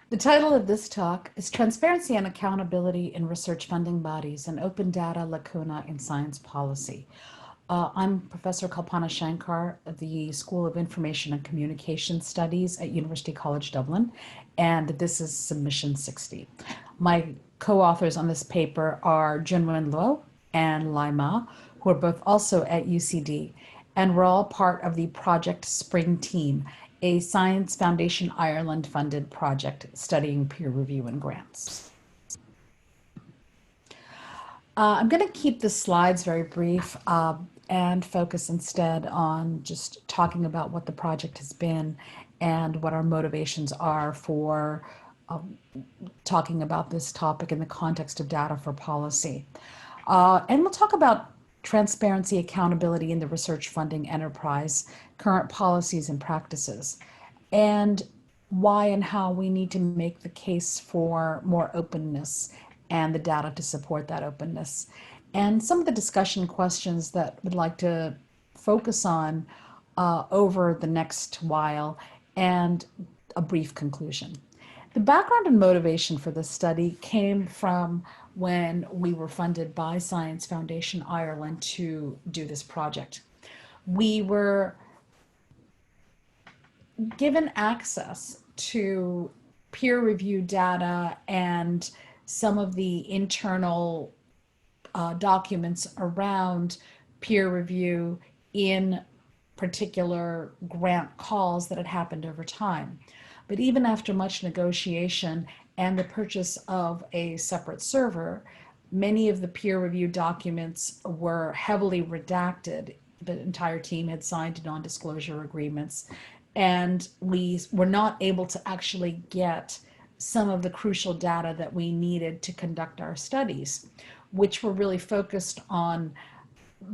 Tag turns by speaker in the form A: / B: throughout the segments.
A: The title of this talk is Transparency and Accountability in Research Funding Bodies and Open Data, Lacuna in Science Policy. I'm Professor Kalpana Shankar of the School of Information and Communication Studies at University College Dublin, and this is Submission 60. My co-authors on this paper are Junwen and Lai, who are both also at UCD, and we're all part of the Project Spring team, a Science Foundation Ireland funded project studying peer review and grants. I'm going to keep the slides very brief and focus instead on just talking about what the project has been and what our motivations are for talking about this topic in the context of data for policy. And we'll talk about transparency, accountability in the research funding enterprise, current policies and practices, and why and how we need to make the case for more openness and the data to support that openness. And some of the discussion questions that we'd like to focus on over the next while, and a brief conclusion. The background and motivation for this study came from when we were funded by Science Foundation Ireland to do this project. We were given access to peer-reviewed data and some of the internal documents around peer review in particular grant calls that had happened over time. But even after much negotiation and the purchase of a separate server, many of the peer review documents were heavily redacted. The entire team had signed non-disclosure agreements, and we were not able to actually get some of the crucial data that we needed to conduct our studies, which were really focused on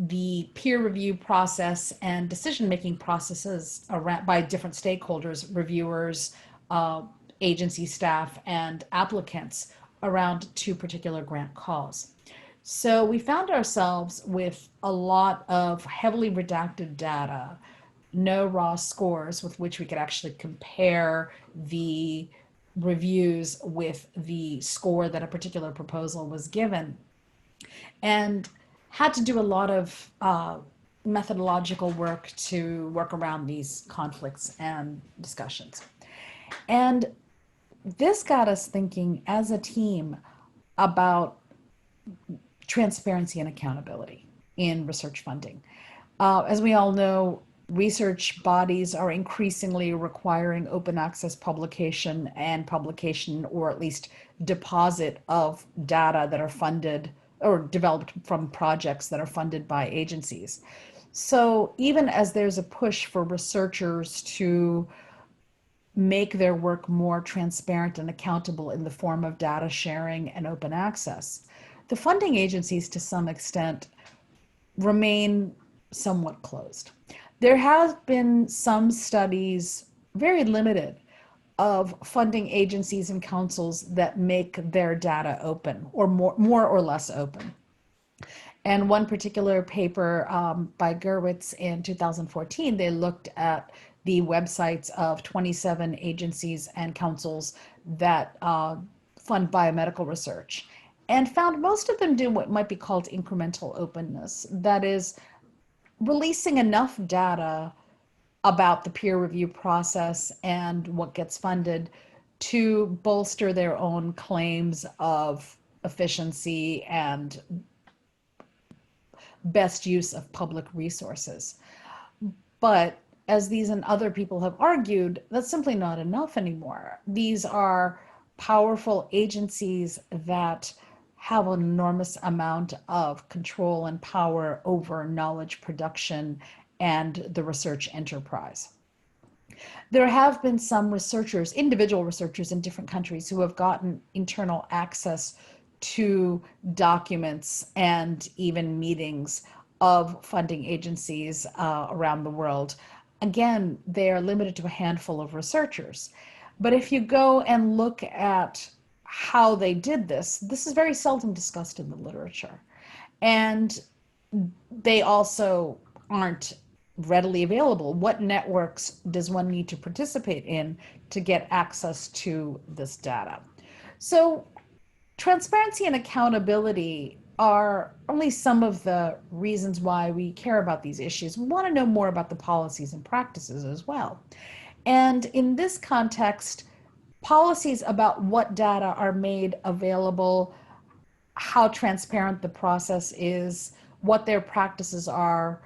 A: the peer review process and decision-making processes around, by different stakeholders, reviewers, agency staff, and applicants around two particular grant calls. So we found ourselves with a lot of heavily redacted data, no raw scores with which we could actually compare the reviews with the score that a particular proposal was given, and had to do a lot of methodological work to work around these conflicts and discussions. And this got us thinking as a team about transparency and accountability in research funding. As we all know, research bodies are increasingly requiring open access publication and publication, or at least deposit of data that are funded or developed from projects that are funded by agencies. So even as there's a push for researchers to make their work more transparent and accountable in the form of data sharing and open access, the funding agencies to some extent remain somewhat closed. There have been some studies, very limited, of funding agencies and councils that make their data open, or more or less open. And one particular paper by Gerwitz in 2014, they looked at the websites of 27 agencies and councils that fund biomedical research, and found most of them do what might be called incremental openness. That is, releasing enough data about the peer review process and what gets funded to bolster their own claims of efficiency and best use of public resources. But as these and other people have argued, that's simply not enough anymore. These are powerful agencies that have an enormous amount of control and power over knowledge production and the research enterprise. There have been some researchers, individual researchers in different countries, who have gotten internal access to documents and even meetings of funding agencies around the world. Again, they are limited to a handful of researchers. But if you go and look at how they did this, this is very seldom discussed in the literature. And they also aren't readily available? What networks does one need to participate in to get access to this data? So transparency and accountability are only some of the reasons why we care about these issues. We want to know more about the policies and practices as well. And in this context, policies about what data are made available, how transparent the process is, what their practices are,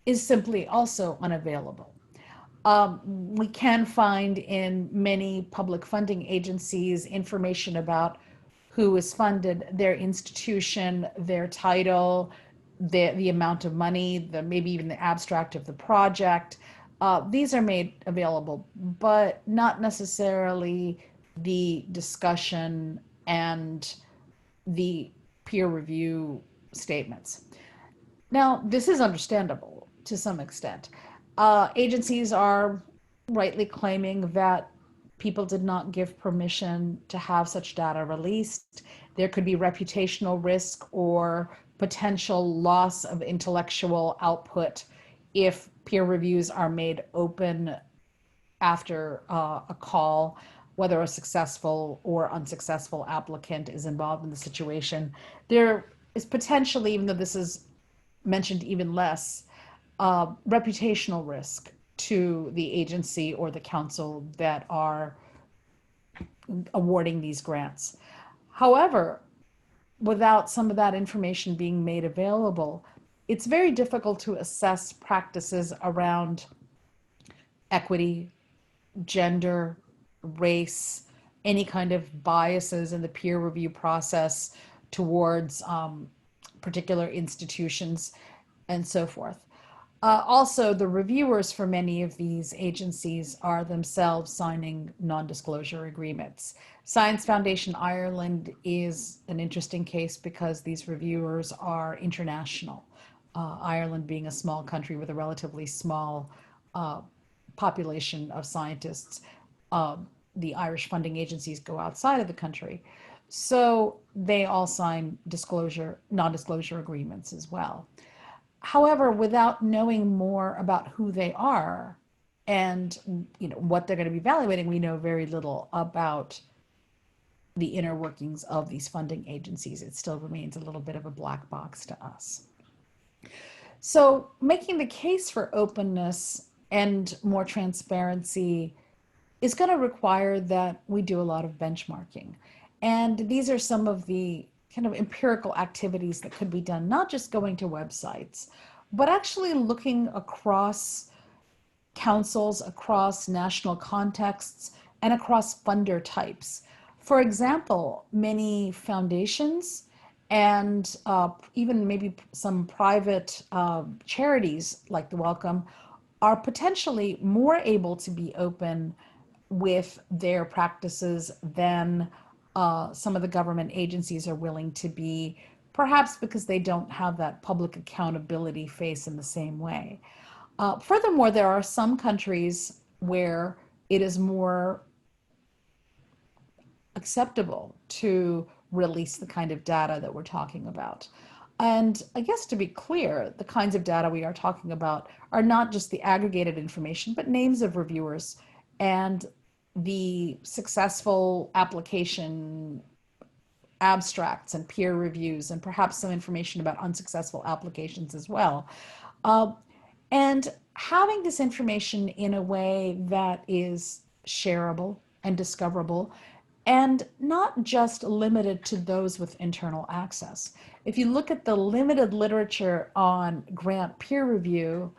A: is simply also unavailable. We can find in many public funding agencies information about who is funded, their institution, their title, the amount of money, maybe even the abstract of the project. These are made available, but not necessarily the discussion and the peer review statements. Now, this is understandable to some extent. Agencies are rightly claiming that people did not give permission to have such data released. There could be reputational risk or potential loss of intellectual output if peer reviews are made open after a call, whether a successful or unsuccessful applicant is involved in the situation. There is potentially, even though this is mentioned even less, reputational risk to the agency or the council that are awarding these grants. However, without some of that information being made available, it's very difficult to assess practices around equity, gender, race, any kind of biases in the peer review process towards particular institutions, and so forth. Also, the reviewers for many of these agencies are themselves signing non-disclosure agreements. Science Foundation Ireland is an interesting case because these reviewers are international. Ireland being a small country with a relatively small population of scientists, the Irish funding agencies go outside of the country. So they all sign non-disclosure agreements as well. However, without knowing more about who they are and what they're going to be evaluating, we know very little about the inner workings of these funding agencies. It still remains a little bit of a black box to us. So making the case for openness and more transparency is going to require that we do a lot of benchmarking. And these are some of the kind of empirical activities that could be done, not just going to websites, but actually looking across councils, across national contexts, and across funder types. For example, many foundations and even maybe some private charities like the Wellcome are potentially more able to be open with their practices than some of the government agencies are willing to be, perhaps because they don't have that public accountability face in the same way. Furthermore, there are some countries where it is more acceptable to release the kind of data that we're talking about. And I guess to be clear, the kinds of data we are talking about are not just the aggregated information, but names of reviewers and the successful application abstracts and peer reviews, and perhaps some information about unsuccessful applications as well. And having this information in a way that is shareable and discoverable and not just limited to those with internal access. If you look at the limited literature on grant peer review,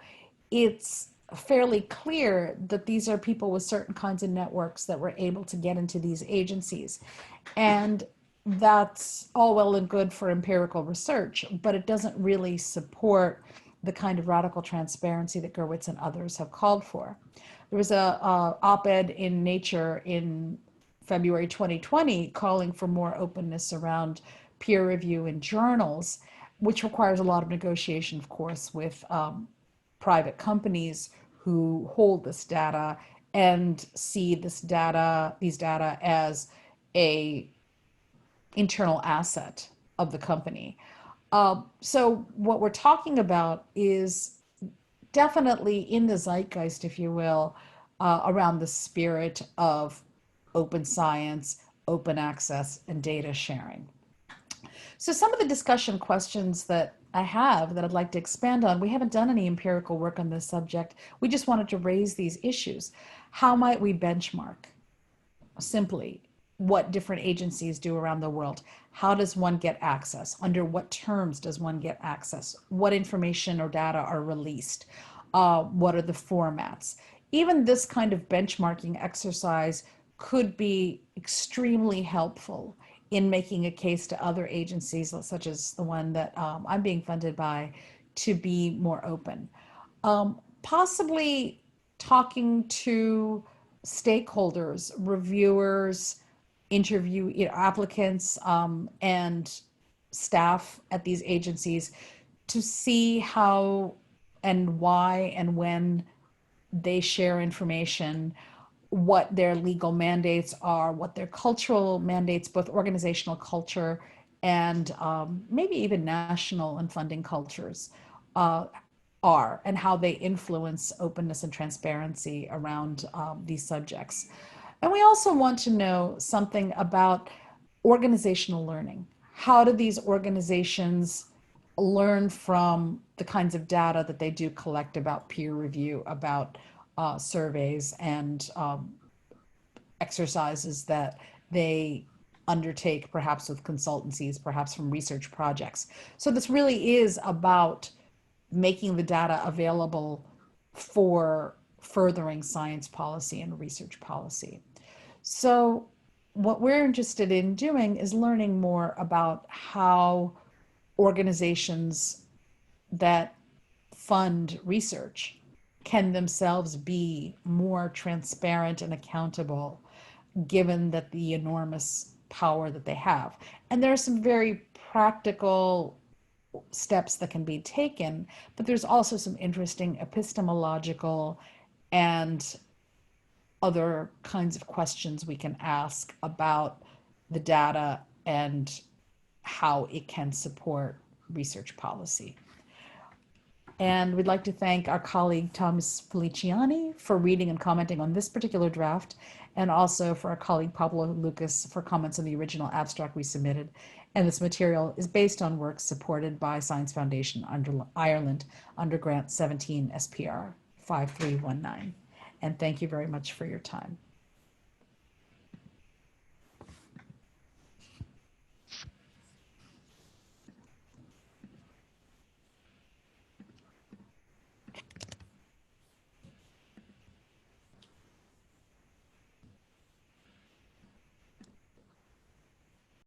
A: it's fairly clear that these are people with certain kinds of networks that were able to get into these agencies. And that's all well and good for empirical research, but it doesn't really support the kind of radical transparency that Gurwitz and others have called for. There was a op-ed in Nature in February 2020 calling for more openness around peer review in journals, which requires a lot of negotiation, of course, with private companies who hold this data and see these data as a internal asset of the company. So what we're talking about is definitely in the zeitgeist, if you will, around the spirit of open science, open access, and data sharing. So, some of the discussion questions that I have that I'd like to expand on, we haven't done any empirical work on this subject. We just wanted to raise these issues. How might we benchmark simply what different agencies do around the world? How does one get access? Under what terms does one get access? What information or data are released? What are the formats? Even this kind of benchmarking exercise could be extremely helpful in making a case to other agencies, such as the one that I'm being funded by, to be more open. Possibly talking to stakeholders, reviewers, applicants, and staff at these agencies to see how and why and when they share information, what their legal mandates are, what their cultural mandates, both organizational culture and maybe even national and funding cultures, uh, are, and how they influence openness and transparency around these subjects. And we also want to know something about organizational learning. How do these organizations learn from the kinds of data that they do collect about peer review, about surveys, and exercises that they undertake, perhaps with consultancies, perhaps from research projects? So, this really is about making the data available for furthering science policy and research policy. So, what we're interested in doing is learning more about how organizations that fund research can themselves be more transparent and accountable, given that the enormous power that they have. And there are some very practical steps that can be taken, but there's also some interesting epistemological and other kinds of questions we can ask about the data and how it can support research policy. And we'd like to thank our colleague Thomas Feliciani for reading and commenting on this particular draft, and also for our colleague Pablo Lucas for comments on the original abstract we submitted. And this material is based on work supported by Science Foundation Ireland under Grant 17 SPR 5319. And thank you very much for your time.